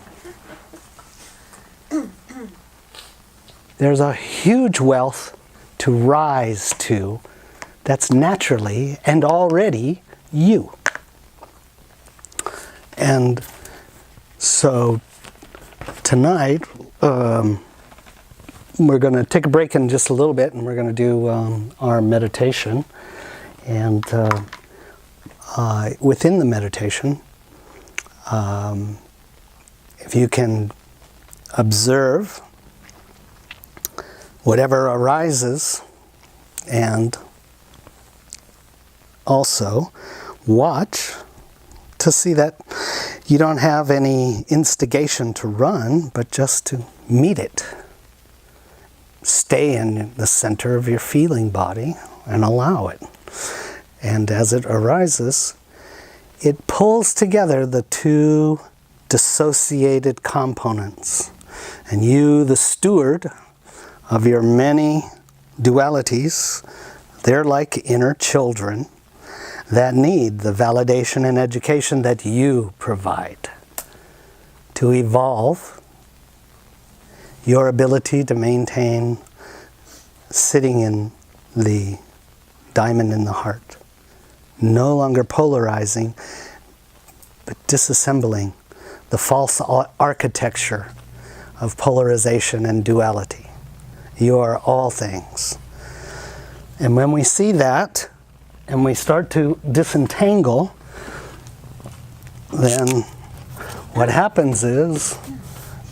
There's a huge wealth to rise to that's naturally and already you. And so tonight, we're going to take a break in just a little bit, and we're going to do our meditation. And within the meditation, if you can observe whatever arises, and also watch to see that you don't have any instigation to run, but just to meet it. Stay in the center of your feeling body and allow it. And as it arises, it pulls together the two dissociated components. And you, the steward of your many dualities, they're like inner children that need the validation and education that you provide to evolve your ability to maintain sitting in the diamond in the heart. No longer polarizing, but disassembling the false architecture of polarization and duality. You are all things. And when we see that, and we start to disentangle, then what happens is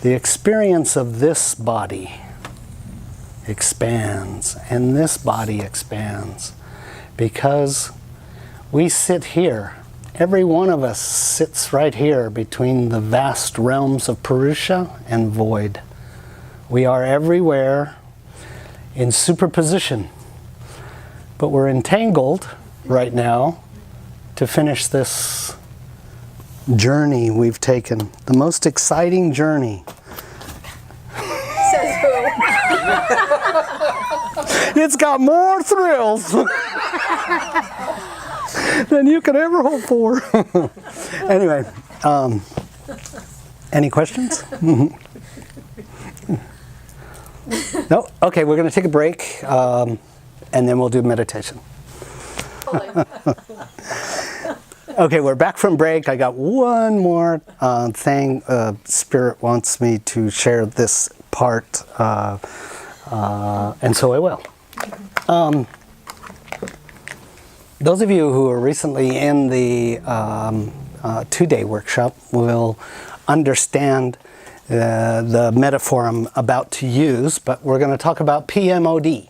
the experience of this body expands, and this body expands, because we sit here. Every one of us sits right here between the vast realms of Purusha and void. We are everywhere in superposition, but we're entangled right now to finish this journey we've taken, the most exciting journey. Says who? It's got more thrills than you could ever hope for. Anyway, any questions? No? Okay, we're going to take a break, and then we'll do meditation. Okay, we're back from break. I got one more thing. Spirit wants me to share this part, and so I will. Those of you who are recently in the 2-day workshop will understand the metaphor I'm about to use, but we're going to talk about PMOD.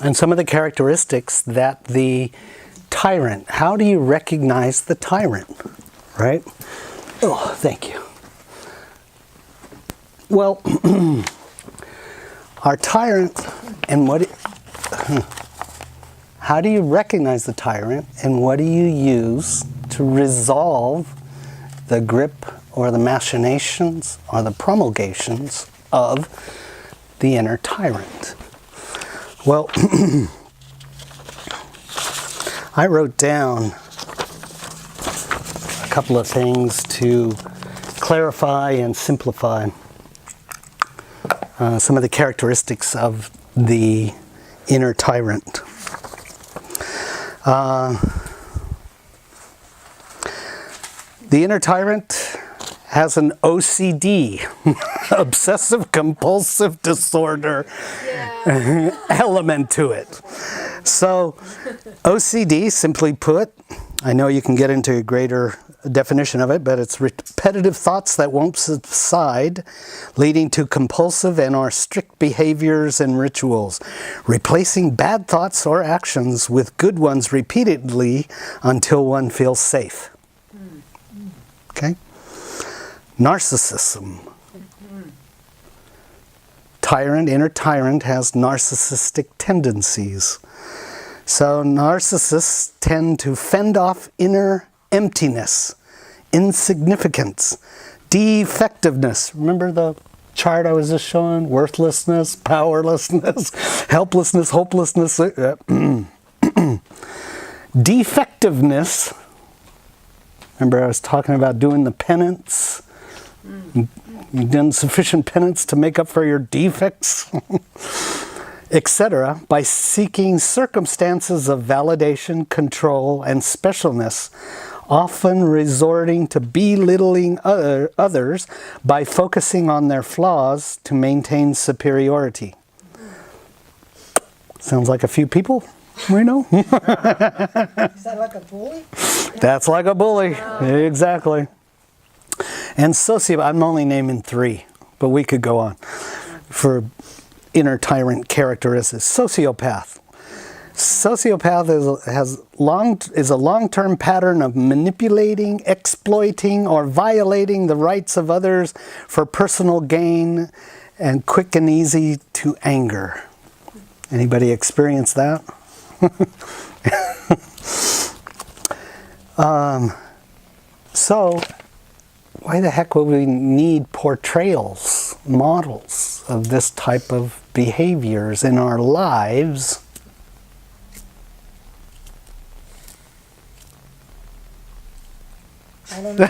And some of the characteristics that the tyrant, how do you recognize the tyrant, right? Oh, thank you. Well, our tyrant, and how do you recognize the tyrant, and what do you use to resolve the grip or the machinations or the promulgations of the inner tyrant? Well, I wrote down a couple of things to clarify and simplify some of the characteristics of the inner tyrant. The inner tyrant has an OCD, obsessive compulsive disorder, element to it. So OCD, simply put, I know you can get into a greater definition of it, but it's repetitive thoughts that won't subside, leading to compulsive and or strict behaviors and rituals, replacing bad thoughts or actions with good ones repeatedly until one feels safe. Okay? Narcissism. Tyrant, inner tyrant has narcissistic tendencies. So narcissists tend to fend off inner emptiness, insignificance, defectiveness. Remember the chart I was just showing? Worthlessness, powerlessness, helplessness, hopelessness. Defectiveness. Remember I was talking about doing the penance? You've done sufficient penance to make up for your defects, etc., by seeking circumstances of validation, control, and specialness, often resorting to belittling others by focusing on their flaws to maintain superiority. Sounds like a few people we know. Is that like a bully? That's like a bully, exactly. And sociopath, I'm only naming 3, but we could go on for inner tyrant characteristics. Sociopath. Sociopath is a long-term pattern of manipulating, exploiting, or violating the rights of others for personal gain, and quick and easy to anger. Anybody experience that? So, why the heck would we need portrayals, models of this type of behaviors in our lives? I don't know.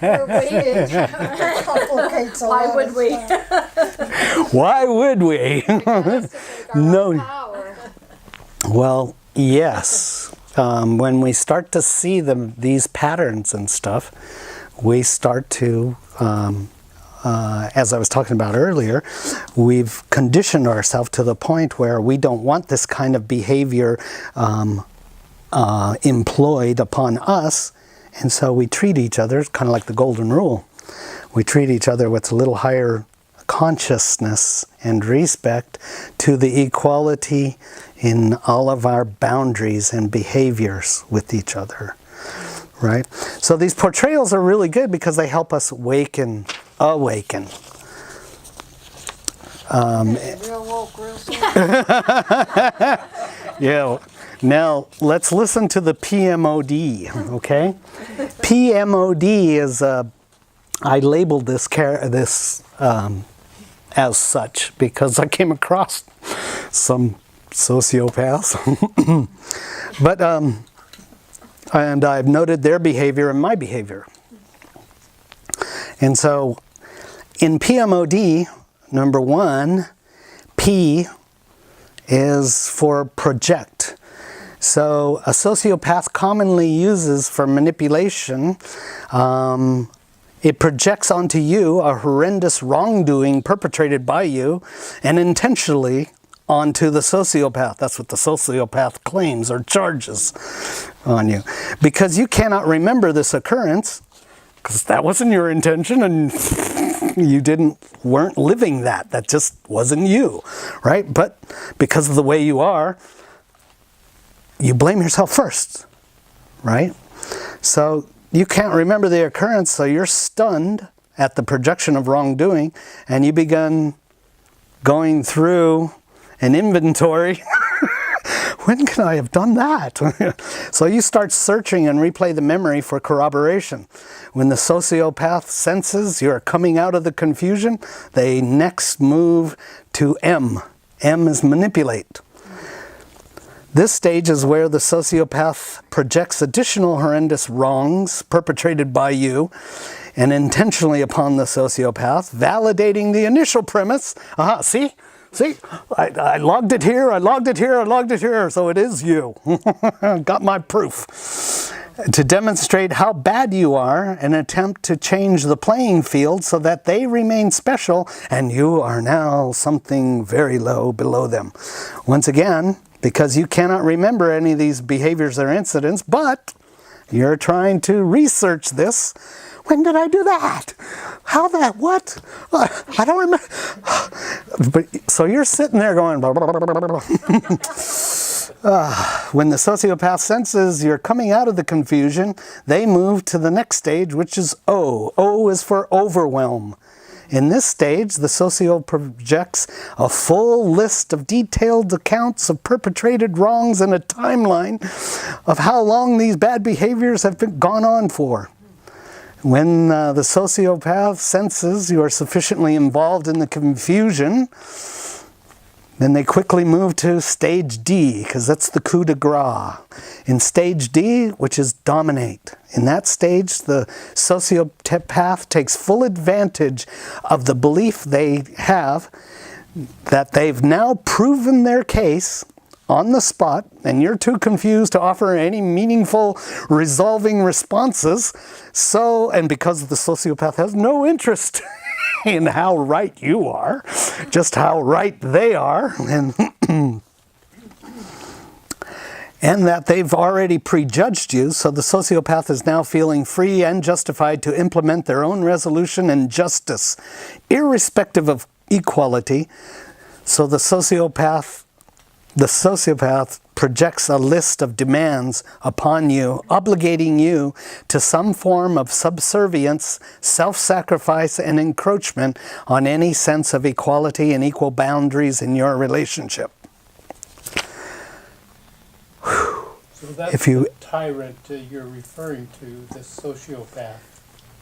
We're waiting. Complicates a Why lot would of we? stuff. Why would we? No. Power. Well, yes. When we start to see these patterns and stuff, we start to, as I was talking about earlier, we've conditioned ourselves to the point where we don't want this kind of behavior employed upon us, and so we treat each other kind of like the golden rule. We treat each other with a little higher consciousness and respect to the equality in all of our boundaries and behaviors with each other, right? So these portrayals are really good because they help us awaken. Real woke, real soon. Yeah. Now let's listen to the PMOD. Okay. PMOD is I labeled this as such because I came across some sociopaths, but and I've noted their behavior and my behavior. And so in PMOD, number 1, P is for project. So a sociopath commonly uses for manipulation, it projects onto you a horrendous wrongdoing perpetrated by you and intentionally onto the sociopath. That's what the sociopath claims or charges on you. Because you cannot remember this occurrence, because that wasn't your intention and you weren't living that. That just wasn't you, right? But because of the way you are, you blame yourself first, right? So you can't remember the occurrence, so you're stunned at the projection of wrongdoing, and you begin going through an inventory. When can I have done that? So you start searching and replay the memory for corroboration. When the sociopath senses you're coming out of the confusion, they next move to M. M is manipulate. This stage is where the sociopath projects additional horrendous wrongs perpetrated by you and intentionally upon the sociopath, validating the initial premise. Aha, see, I logged it here, I logged it here, I logged it here, so it is you. Got my proof. To demonstrate how bad you are, an attempt to change the playing field so that they remain special and you are now something very low below them. Once again, because you cannot remember any of these behaviors or incidents, but you're trying to research this. When did I do that? How that? What? I don't remember. But, so you're sitting there going, blah, blah, blah, blah, blah, blah. When the sociopath senses you're coming out of the confusion, they move to the next stage, which is O. O is for overwhelm. In this stage, the socio projects a full list of detailed accounts of perpetrated wrongs and a timeline of how long these bad behaviors have gone on for. When the sociopath senses you are sufficiently involved in the confusion, then they quickly move to stage D, because that's the coup de grace. In stage D, which is dominate, in that stage, the sociopath takes full advantage of the belief they have that they've now proven their case on the spot, and you're too confused to offer any meaningful resolving responses. So, and because the sociopath has no interest in how right you are, just how right they are, and that they've already prejudged you, so the sociopath is now feeling free and justified to implement their own resolution and justice, irrespective of equality. So the sociopath projects a list of demands upon you, obligating you to some form of subservience, self-sacrifice, and encroachment on any sense of equality and equal boundaries in your relationship. So that's the tyrant you're referring to, the sociopath.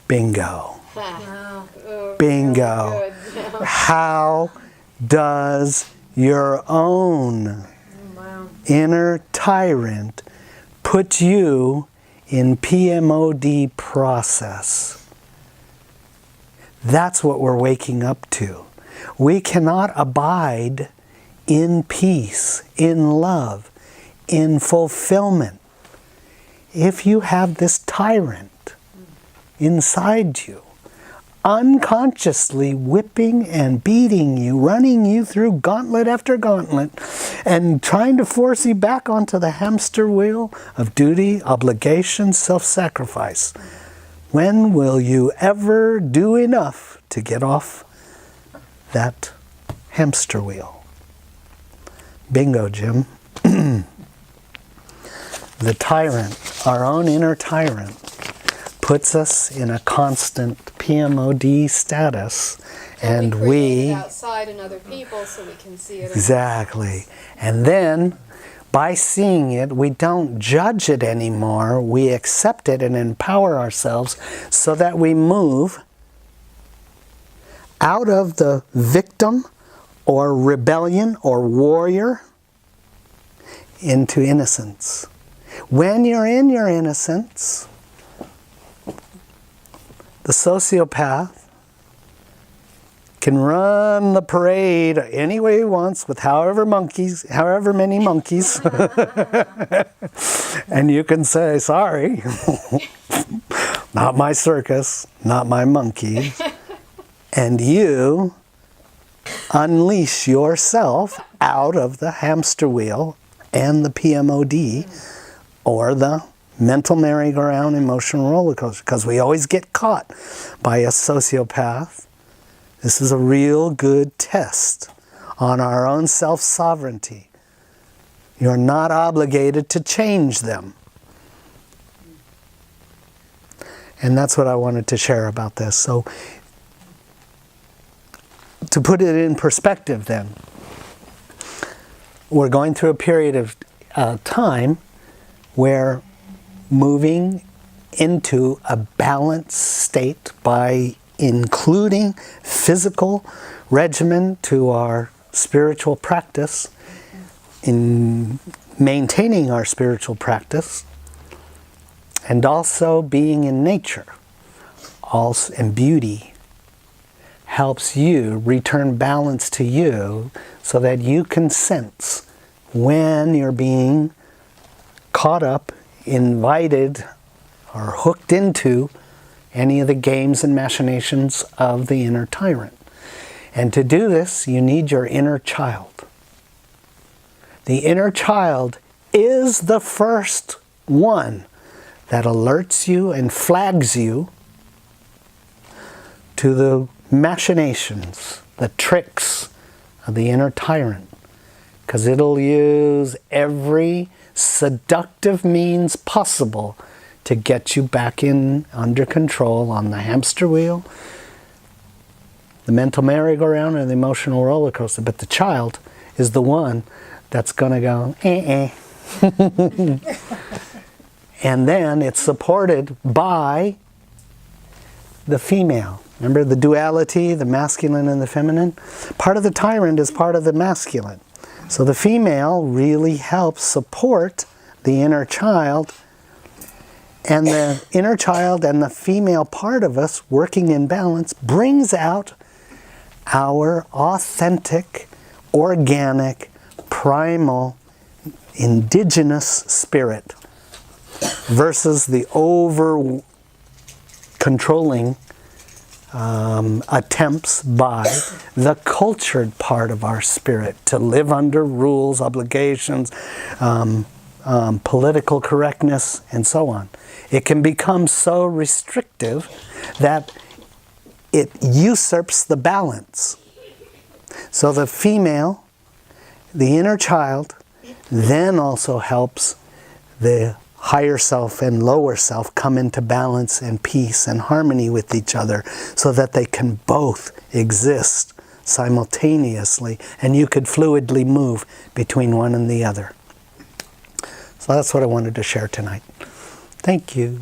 Bingo. Oh, Bingo. good. How does your own inner tyrant put you in PMOD process? That's what we're waking up to. We cannot abide in peace, in love, in fulfillment if you have this tyrant inside you, unconsciously whipping and beating you, running you through gauntlet after gauntlet, and trying to force you back onto the hamster wheel of duty, obligation, self-sacrifice. When will you ever do enough to get off that hamster wheel? Bingo, Jim. The tyrant, our own inner tyrant, puts us in a constant PMOD status, and create we it outside in other people so we can see it. exactly. And then by seeing it, we don't judge it anymore. We accept it and empower ourselves so that we move out of the victim or rebellion or warrior into innocence. When you're in your innocence, the sociopath can run the parade any way he wants with however many monkeys. And you can say, sorry, not my circus, not my monkeys. And you unleash yourself out of the hamster wheel and the PMOD, or the mental merry-go-round emotional roller coaster, because we always get caught by a sociopath. This is a real good test on our own self-sovereignty. You're not obligated to change them. And that's what I wanted to share about this. So, to put it in perspective then, we're going through a period of time where moving into a balanced state by including physical regimen to our spiritual practice, in maintaining our spiritual practice, and also being in nature, also, and beauty helps you return balance to you so that you can sense when you're being caught up, invited, or hooked into any of the games and machinations of the inner tyrant. And to do this, you need your inner child. The inner child is the first one that alerts you and flags you to the machinations, the tricks of the inner tyrant, because it'll use every seductive means possible to get you back in under control on the hamster wheel, the mental merry-go-round, and the emotional roller coaster. But the child is the one that's going to go, And then it's supported by the female. Remember the duality, the masculine and the feminine? Part of the tyrant is part of the masculine. So the female really helps support the inner child, and the inner child and the female part of us working in balance brings out our authentic, organic, primal, indigenous spirit versus the over-controlling attempts by the cultured part of our spirit to live under rules, obligations, political correctness, and so on. It can become so restrictive that it usurps the balance. So the female, the inner child, then also helps the higher self and lower self come into balance and peace and harmony with each other so that they can both exist simultaneously, and you could fluidly move between one and the other. So that's what I wanted to share tonight. Thank you.